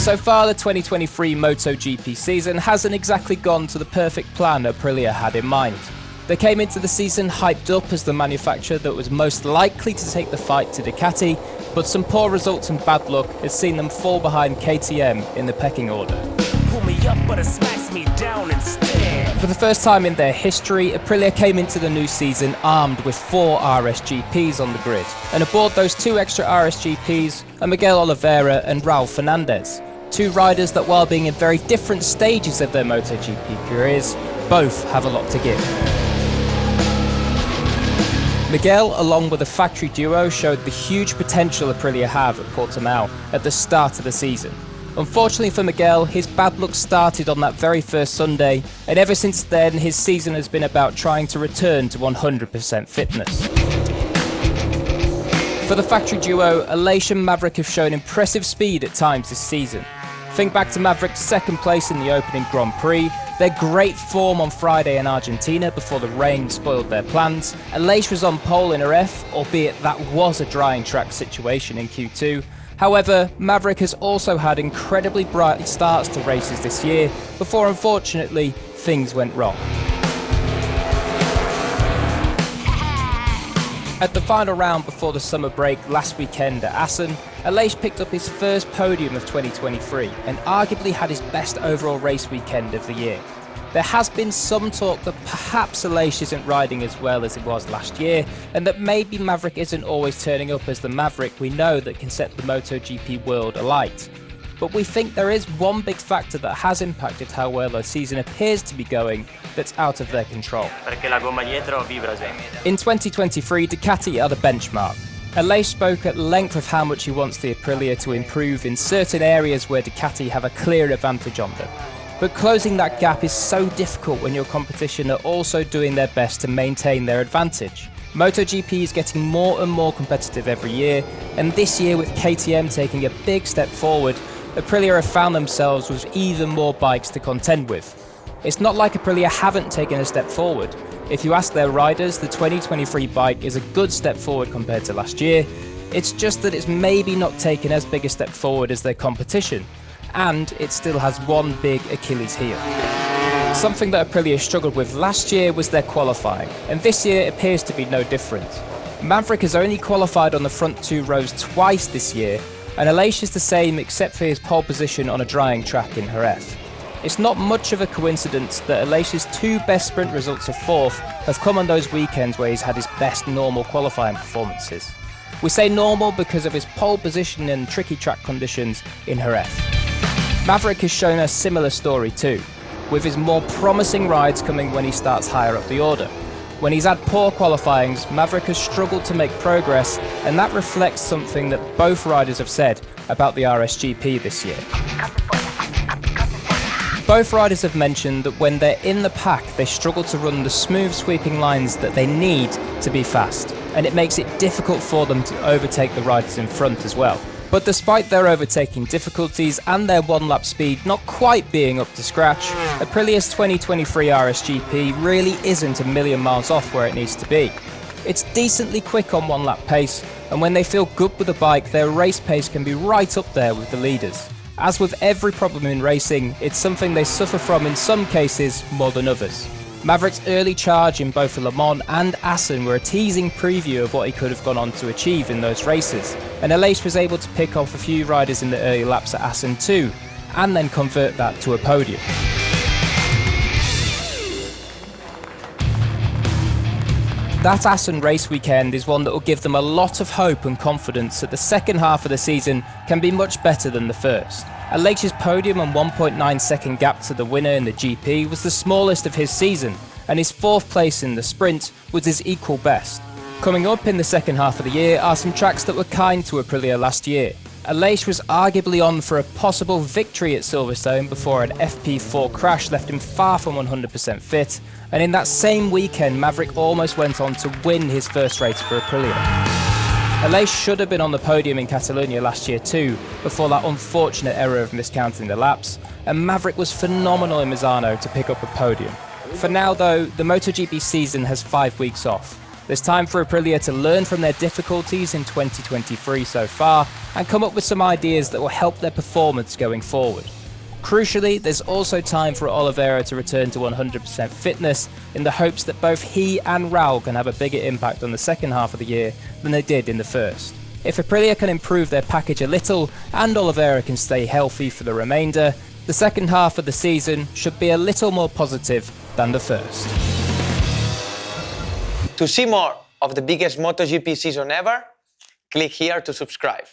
So far, the 2023 MotoGP season hasn't exactly gone to the perfect plan Aprilia had in mind. They came into the season hyped up as the manufacturer that was most likely to take the fight to Ducati, but some poor results and bad luck has seen them fall behind KTM in the pecking order. Pull me up, but it smacks me down instead. For the first time in their history, Aprilia came into the new season armed with 4 RSGPs on the grid, and aboard those 2 extra RSGPs are Miguel Oliveira and Raul Fernandez. 2 riders that, while being in very different stages of their MotoGP careers, both have a lot to give. Miguel, along with the factory duo, showed the huge potential Aprilia have at Portimao at the start of the season. Unfortunately for Miguel, his bad luck started on that very first Sunday, and ever since then his season has been about trying to return to 100% fitness. For the factory duo, Aleix and Maverick have shown impressive speed at times this season. Think back to Maverick's second place in the opening Grand Prix, their great form on Friday in Argentina before the rain spoiled their plans. Aleix was on pole in Jerez, albeit that was a drying track situation in Q2. However, Maverick has also had incredibly bright starts to races this year, before unfortunately things went wrong. At the final round before the summer break last weekend at Assen, Aleix picked up his first podium of 2023 and arguably had his best overall race weekend of the year. There has been some talk that perhaps Aleix isn't riding as well as it was last year, and that maybe Maverick isn't always turning up as the Maverick we know that can set the MotoGP world alight. But we think there is one big factor that has impacted how well the season appears to be going that's out of their control. In 2023, Ducati are the benchmark. Aleix spoke at length of how much he wants the Aprilia to improve in certain areas where Ducati have a clear advantage on them. But closing that gap is so difficult when your competition are also doing their best to maintain their advantage. MotoGP is getting more and more competitive every year, and this year with KTM taking a big step forward, Aprilia have found themselves with even more bikes to contend with. It's not like Aprilia haven't taken a step forward. If you ask their riders, the 2023 bike is a good step forward compared to last year. It's just that it's maybe not taken as big a step forward as their competition, and it still has one big Achilles heel. Something that Aprilia struggled with last year was their qualifying, and this year appears to be no different. Maverick has only qualified on the front 2 rows twice this year, and Aleix is the same except for his pole position on a drying track in Jerez. It's not much of a coincidence that Aleix's 2 best sprint results of 4th have come on those weekends where he's had his best normal qualifying performances. We say normal because of his pole position and tricky track conditions in Jerez. Maverick has shown a similar story too, with his more promising rides coming when he starts higher up the order. When he's had poor qualifyings, Maverick has struggled to make progress, and that reflects something that both riders have said about the RSGP this year. Both riders have mentioned that when they're in the pack, they struggle to run the smooth sweeping lines that they need to be fast, and it makes it difficult for them to overtake the riders in front as well. But despite their overtaking difficulties and their one-lap speed not quite being up to scratch, Aprilia's 2023 RSGP really isn't a million miles off where it needs to be. It's decently quick on one-lap pace, and when they feel good with the bike, their race pace can be right up there with the leaders. As with every problem in racing, it's something they suffer from in some cases more than others. Maverick's early charge in both Le Mans and Assen were a teasing preview of what he could have gone on to achieve in those races, and Aleix was able to pick off a few riders in the early laps at Assen too, and then convert that to a podium. That Assen race weekend is one that will give them a lot of hope and confidence that the second half of the season can be much better than the first. Aleix's podium and 1.9 second gap to the winner in the GP was the smallest of his season, and his 4th place in the sprint was his equal best. Coming up in the second half of the year are some tracks that were kind to Aprilia last year. Aleix was arguably on for a possible victory at Silverstone before an FP4 crash left him far from 100% fit, and in that same weekend Maverick almost went on to win his first race for Aprilia. Aleix should have been on the podium in Catalonia last year too, before that unfortunate error of miscounting the laps, and Maverick was phenomenal in Misano to pick up a podium. For now though, the MotoGP season has 5 weeks off. There's time for Aprilia to learn from their difficulties in 2023 so far and come up with some ideas that will help their performance going forward. Crucially, there's also time for Oliveira to return to 100% fitness in the hopes that both he and Raul can have a bigger impact on the second half of the year than they did in the first. If Aprilia can improve their package a little and Oliveira can stay healthy for the remainder, the second half of the season should be a little more positive than the first. To see more of the biggest MotoGP season ever, click here to subscribe.